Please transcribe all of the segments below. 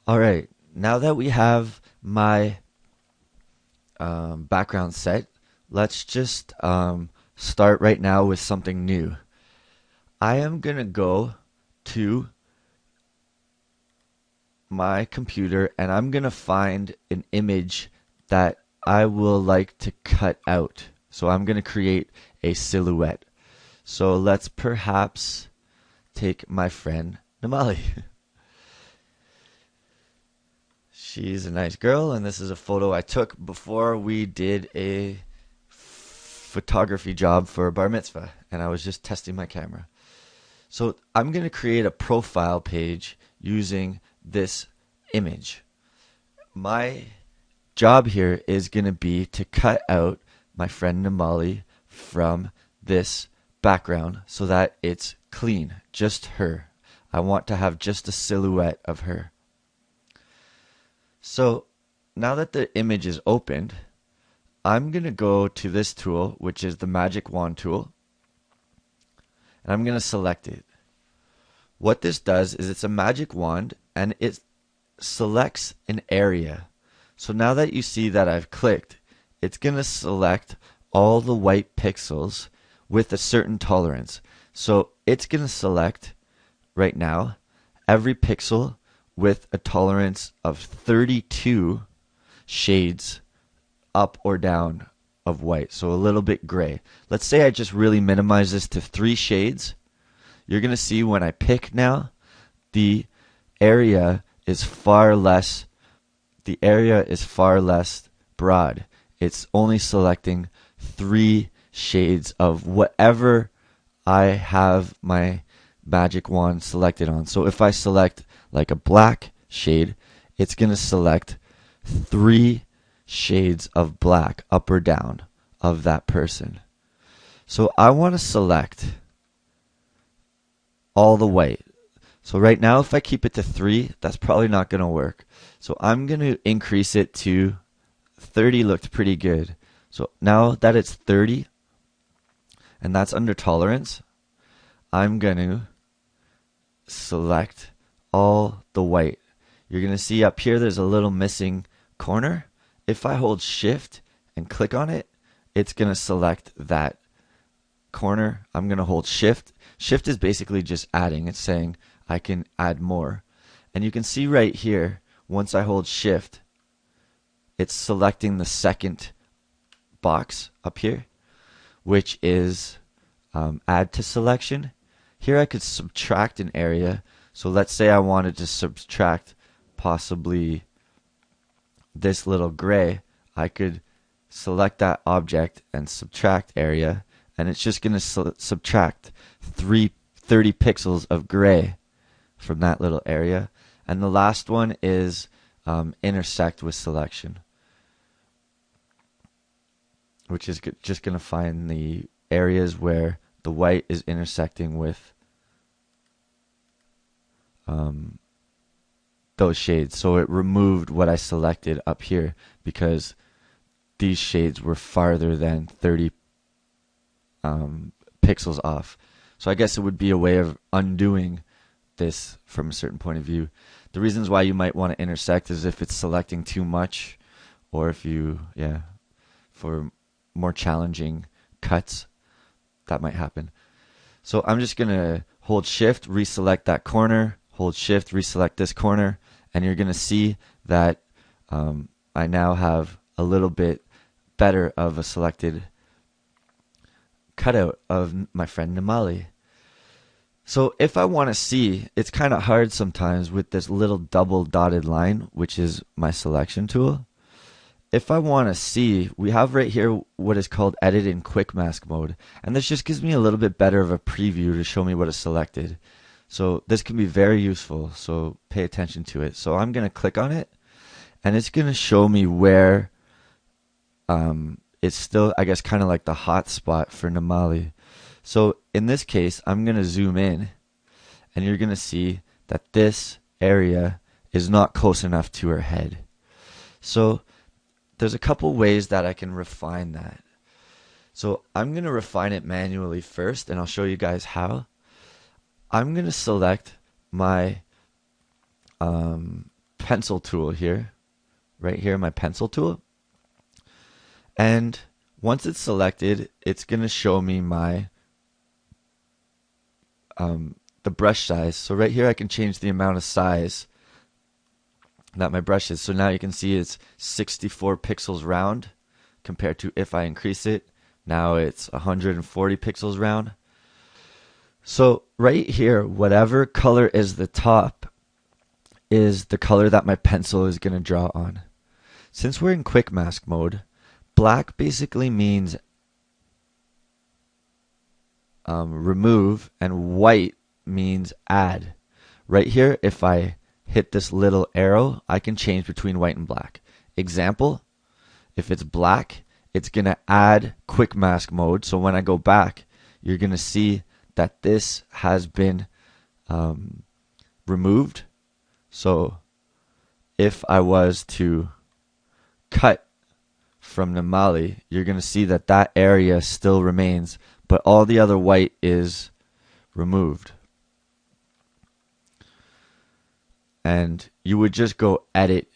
All right, now that we have my background set, let's just start right now with something new. I am going to go to my computer and I'm going to find an image that I will like to cut out. So I'm going to create a silhouette. So let's perhaps take my friend Namali. She's a nice girl, and this is a photo I took before we did a photography job for a bar mitzvah, and I was just testing my camera. So I'm going to create a profile page using this image. My job here is going to be to cut out my friend Namali from this background so that it's clean, just her. I want to have just a silhouette of her. So now that the image is opened, I'm going to go to this tool, which is the magic wand tool, and I'm going to select it. What this does is it's a magic wand and it selects an area. So now that you see that I've clicked, it's going to select all the white pixels with a certain tolerance. So it's going to select right now every pixel with a tolerance of 32 shades up or down of white, so a little bit gray. Let's say I just really minimize this to 3 shades. You're going to see when I pick now, the area is far less broad. It's only selecting 3 shades of whatever I have my magic wand selected on. So if I select like a black shade, it's going to select 3 shades of black up or down of that person. So I want to select all the white. So right now, if I keep it to 3, that's probably not going to work. So I'm going to increase it to 30. Looked pretty good. So now that it's 30, and that's under tolerance, I'm going to select all the white. You're going to see up here there's a little missing corner. If I hold shift and click on it, it's going to select that corner. I'm going to hold shift. Shift is basically just adding. It's saying I can add more. And you can see right here, once I hold shift, it's selecting the second box up here, which is add to selection. Here I could subtract an area. So let's say I wanted to subtract possibly this little gray. I could select that object and subtract area, and it's just going to subtract 30 pixels of gray from that little area. And the last one is intersect with selection, which is just going to find the areas where the white is intersecting with those shades. So it removed what I selected up here because these shades were farther than 30 pixels off. So I guess it would be a way of undoing this from a certain point of view. The reasons why you might want to intersect is if it's selecting too much, or if you, for more challenging cuts, that might happen. So I'm just going to hold shift, reselect that corner, hold shift, reselect this corner, and you're going to see that I now have a little bit better of a selected cutout of my friend Namali. So if I want to see, it's kind of hard sometimes with this little double dotted line, which is my selection tool. If I want to see, we have right here what is called edit in quick mask mode. And this just gives me a little bit better of a preview to show me what is selected. So this can be very useful, so pay attention to it. So I'm going to click on it, and it's going to show me where it's still, I guess, kind of like the hot spot for Namali. So in this case, I'm going to zoom in, and you're going to see that this area is not close enough to her head. So there's a couple ways that I can refine that. So I'm going to refine it manually first, and I'll show you guys how. I'm going to select my pencil tool here, right here, my pencil tool. And once it's selected, it's going to show me my the brush size. So right here I can change the amount of size that my brush is. So now you can see it's 64 pixels round compared to if I increase it, now it's 140 pixels round. So right here, whatever color is the top is the color that my pencil is going to draw on. Since we're in quick mask mode, black basically means remove and white means add. Right here, if I hit this little arrow, I can change between white and black. Example, if it's black, it's going to add quick mask mode. So when I go back, you're going to see that this has been removed. So if I was to cut from Namali, you're going to see that that area still remains, but all the other white is removed. And you would just go edit,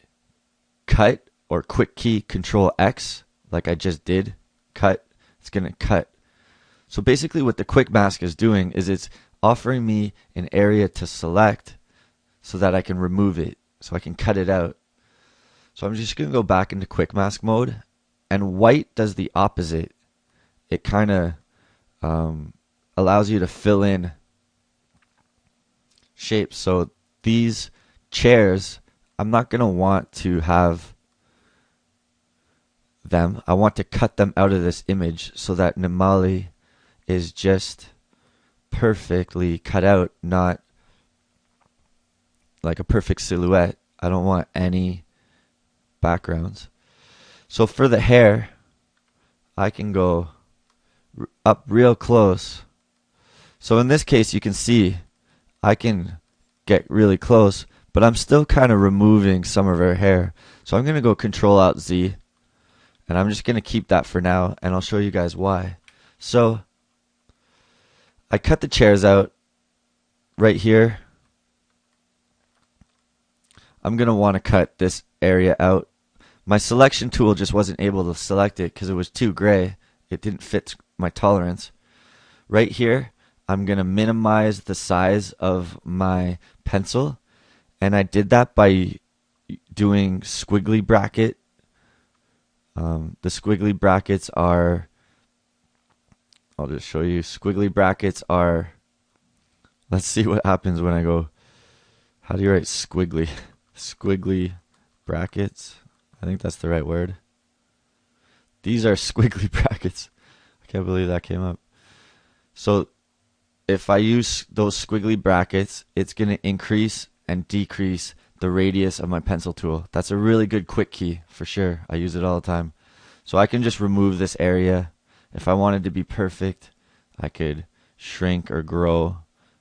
cut, or quick key Control X, like I just did, cut. It's going to cut. So basically what the quick mask is doing is it's offering me an area to select so that I can remove it, so I can cut it out. So I'm just going to go back into quick mask mode, and white does the opposite. It kind of allows you to fill in shapes. So these chairs, I'm not going to want to have them. I want to cut them out of this image so that Namali is just perfectly cut out, not like a perfect silhouette. I don't want any backgrounds. So for the hair, I can go up real close. So in this case, you can see I can get really close, but I'm still kind of removing some of her hair. So I'm going to go Control Alt Z, and I'm just going to keep that for now, and I'll show you guys why. So I cut the chairs out right here. I'm going to want to cut this area out. My selection tool just wasn't able to select it because it was too gray. It didn't fit my tolerance. Right here, I'm going to minimize the size of my pencil, and I did that by doing squiggly bracket. The squiggly brackets are, I'll just show you. Squiggly brackets are, let's see what happens when I go, how do you write squiggly? Squiggly brackets. I think that's the right word. These are squiggly brackets. I can't believe that came up. So if I use those squiggly brackets, it's going to increase and decrease the radius of my pencil tool. That's a really good quick key for sure. I use it all the time. So I can just remove this area. If I wanted to be perfect, I could shrink or grow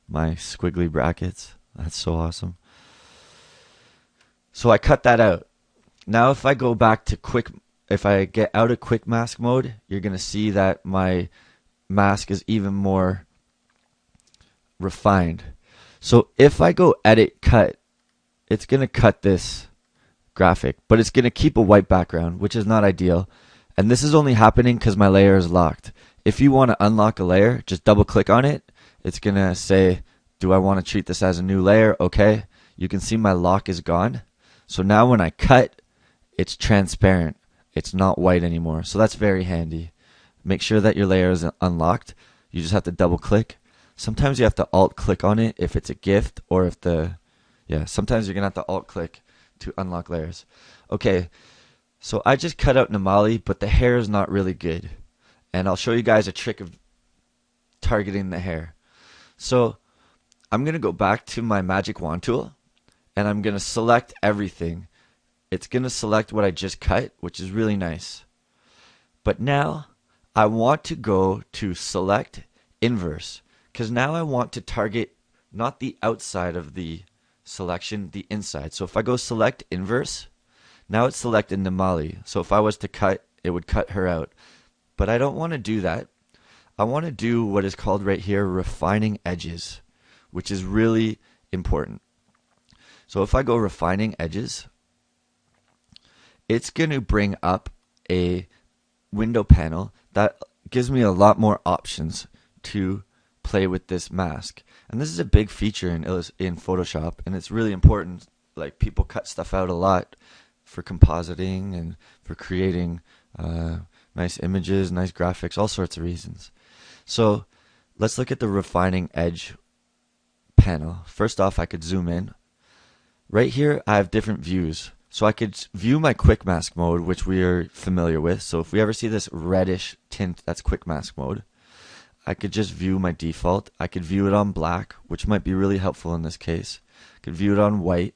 my squiggly brackets. That's so awesome. So I cut that out. Now if I go back to if I get out of quick mask mode, you're going to see that my mask is even more refined. So if I go edit cut, it's going to cut this graphic, but it's going to keep a white background, which is not ideal. And this is only happening because my layer is locked. If you want to unlock a layer, just double click on it. It's going to say, do I want to treat this as a new layer? Okay. You can see my lock is gone. So now when I cut, it's transparent. It's not white anymore. So that's very handy. Make sure that your layer is unlocked. You just have to double click. Sometimes you have to alt click on it if it's a gift, or if sometimes you're going to have to alt click to unlock layers. Okay, so I just cut out Namali, but the hair is not really good. And I'll show you guys a trick of targeting the hair. So I'm going to go back to my magic wand tool, and I'm going to select everything. It's going to select what I just cut, which is really nice. But now I want to go to select inverse, because now I want to target not the outside of the selection, the inside. So if I go select inverse, now it's selected Namali. So if I was to cut, it would cut her out. But I don't want to do that. I want to do what is called right here refining edges, which is really important. So if I go refining edges, it's going to bring up a window panel that gives me a lot more options to play with this mask. And this is a big feature in Photoshop, and it's really important. Like, people cut stuff out a lot for compositing and for creating nice images, nice graphics, all sorts of reasons. So let's look at the refining edge panel. First off, I could zoom in. Right here, I have different views. So I could view my quick mask mode, which we are familiar with. So if we ever see this reddish tint, that's quick mask mode. I could just view my default. I could view it on black, which might be really helpful in this case. I could view it on white.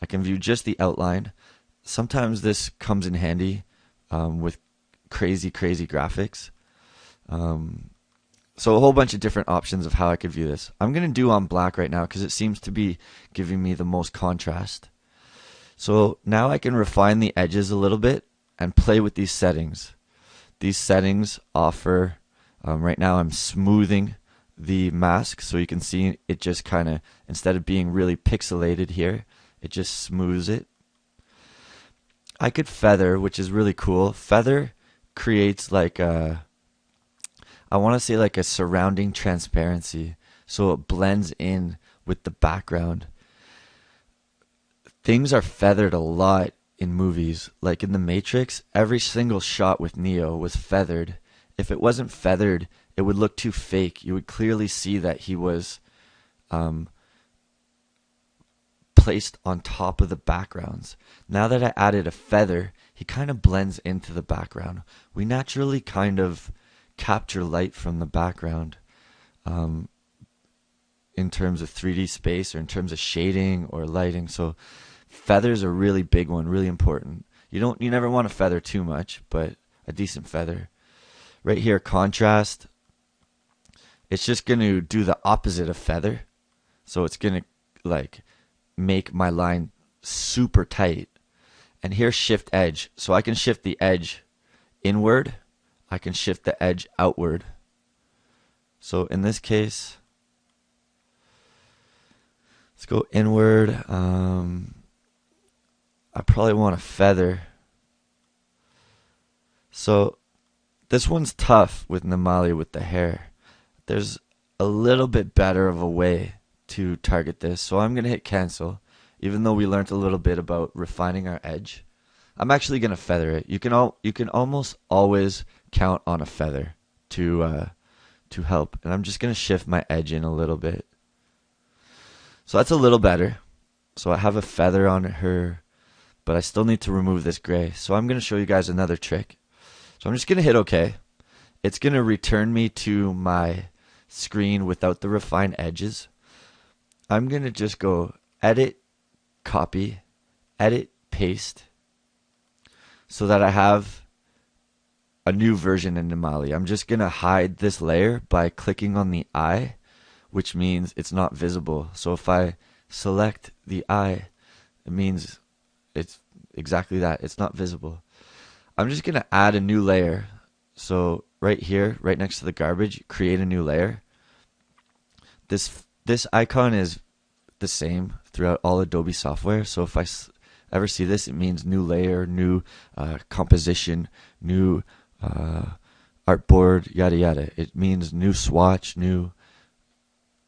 I can view just the outline. Sometimes this comes in handy with crazy graphics. So a whole bunch of different options of how I could view this. I'm going to do on black right now because it seems to be giving me the most contrast. So now I can refine the edges a little bit and play with these settings. These settings offer, right now I'm smoothing the mask, so you can see it just kind of, instead of being really pixelated here, it just smooths it. I could feather, which is really cool. Feather creates like a, I want to say like a surrounding transparency, so it blends in with the background. Things are feathered a lot in movies. Like in The Matrix, every single shot with Neo was feathered. If it wasn't feathered, it would look too fake. You would clearly see that he was placed on top of the backgrounds. Now that I added a feather, he kind of blends into the background. We naturally kind of capture light from the background in terms of 3D space or in terms of shading or lighting. So feather's a really big one, really important. You never want to feather too much, but a decent feather. Right here, contrast. It's just going to do the opposite of feather. So it's going to like make my line super tight. And here's shift edge. So I can shift the edge inward. I can shift the edge outward. So in this case, let's go inward. I probably want a feather. So this one's tough with Namali with the hair. There's a little bit better of a way to target this. So I'm going to hit cancel. Even though we learned a little bit about refining our edge, I'm actually going to feather it. You can almost always count on a feather to help. And I'm just going to shift my edge in a little bit. So that's a little better. So I have a feather on her, but I still need to remove this gray. So I'm going to show you guys another trick. So I'm just going to hit OK. It's going to return me to my screen without the refined edges. I'm going to just go edit, copy, edit, paste, so that I have a new version in Namali. I'm just going to hide this layer by clicking on the eye, which means it's not visible. So if I select the eye, it means it's exactly that. It's not visible. I'm just going to add a new layer. So right here, right next to the garbage, create a new layer. This icon is the same throughout all Adobe software. So if I ever see this, it means new layer, new composition, new artboard, yada yada. It means new swatch, new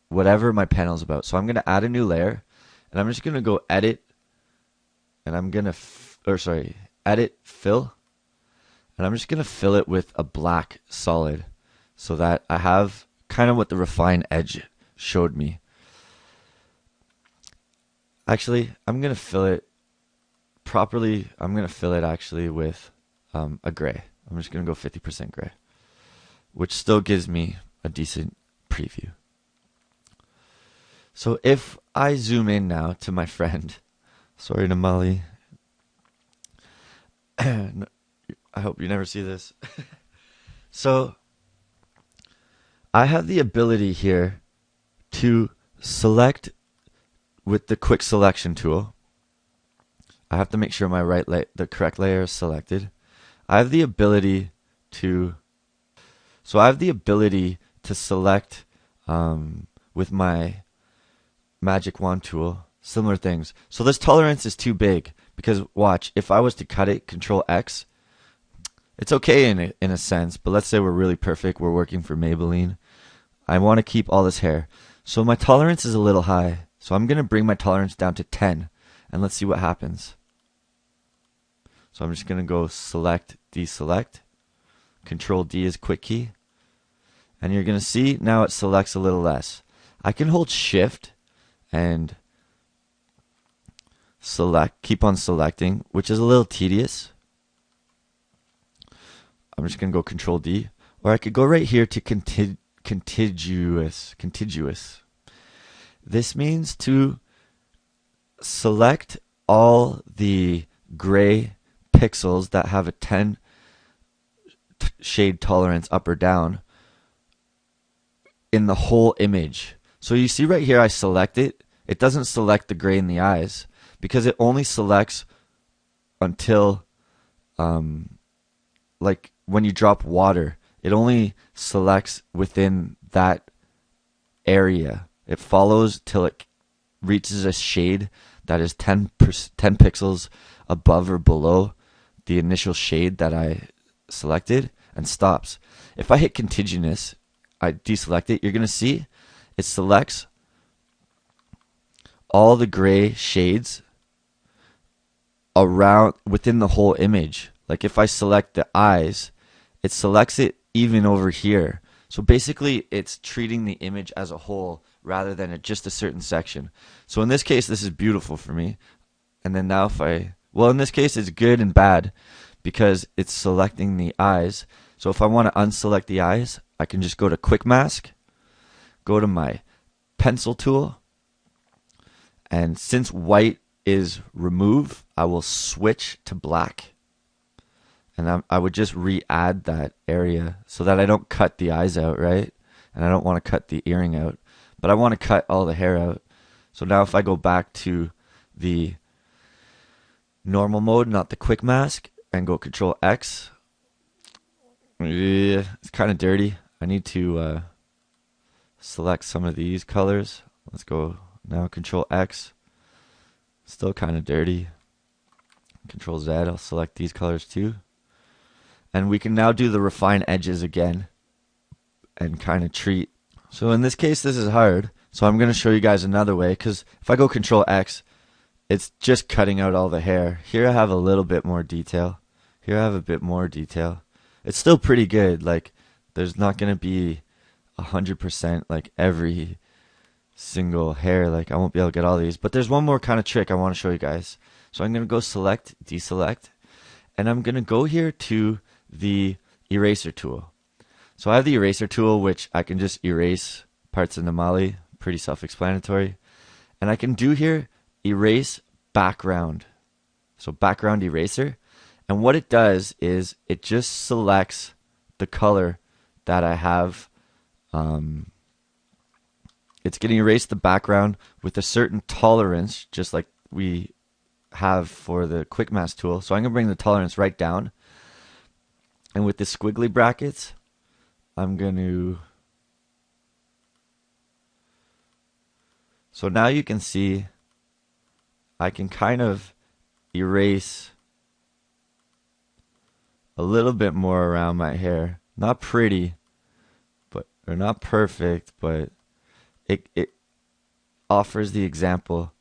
whatever my panel is about. So I'm going to add a new layer, and I'm just going to go edit, and I'm going to edit, fill, and I'm just going to fill it with a black solid so that I have kind of what the refined edge showed me. Actually, I'm going to fill it properly. I'm going to fill it actually with a gray. I'm just going to go 50% gray, which still gives me a decent preview. So if I zoom in now to my friend, sorry Namali, I hope you never see this. So I have the ability here to select with the quick selection tool. I have to make sure my the correct layer is selected. I have the ability to select with my magic wand tool, similar things. So this tolerance is too big because watch, if I was to cut it, Control X, it's okay in a sense, but let's say we're really perfect. We're working for Maybelline. I want to keep all this hair. So my tolerance is a little high. So I'm going to bring my tolerance down to 10 and let's see what happens. So I'm just going to go select, deselect. Control D is quick key. And you're going to see now it selects a little less. I can hold shift and select, keep on selecting, which is a little tedious. I'm just going to go Control D. Or I could go right here to contiguous. This means to select all the gray pixels that have a 10 shade tolerance up or down in the whole image. So you see right here I select it. It doesn't select the gray in the eyes because it only selects until like when you drop water, it only selects within that area. It follows till it reaches a shade that is 10 pixels above or below the initial shade that I selected and stops. If I hit contiguous, I deselect it, you're going to see it selects all the gray shades around within the whole image. Like if I select the eyes, it selects it even over here. So basically it's treating the image as a whole rather than just a certain section. So in this case, this is beautiful for me. And then now if well, in this case, it's good and bad because it's selecting the eyes. So if I want to unselect the eyes, I can just go to Quick Mask, go to my pencil tool, and since white is remove, I will switch to black. And I would just re-add that area so that I don't cut the eyes out, right? And I don't want to cut the earring out, but I want to cut all the hair out. So now if I go back to the normal mode, not the quick mask, and go Control X, yeah, it's kind of dirty. I need to select some of these colors. Let's go now Control X. Still kind of dirty. Control Z, I'll select these colors too. And we can now do the refine edges again and kind of treat. So in this case, this is hard. So I'm going to show you guys another way because if I go Control X, it's just cutting out all the hair. Here I have a little bit more detail. Here I have a bit more detail. It's still pretty good. Like there's not going to be 100% like every single hair. Like I won't be able to get all these. But there's one more kind of trick I want to show you guys. So I'm going to go select, deselect, and I'm going to go here to the eraser tool. So I have the eraser tool, which I can just erase parts of Namali, pretty self-explanatory. And I can do here, erase background. So background eraser. And what it does is it just selects the color that I have. It's going to erase the background with a certain tolerance, just like we have for the quick mask tool. So I'm going to bring the tolerance right down. And with the squiggly brackets, I'm going to... So now you can see I can kind of erase a little bit more around my hair. Not pretty, or not perfect, but it offers the example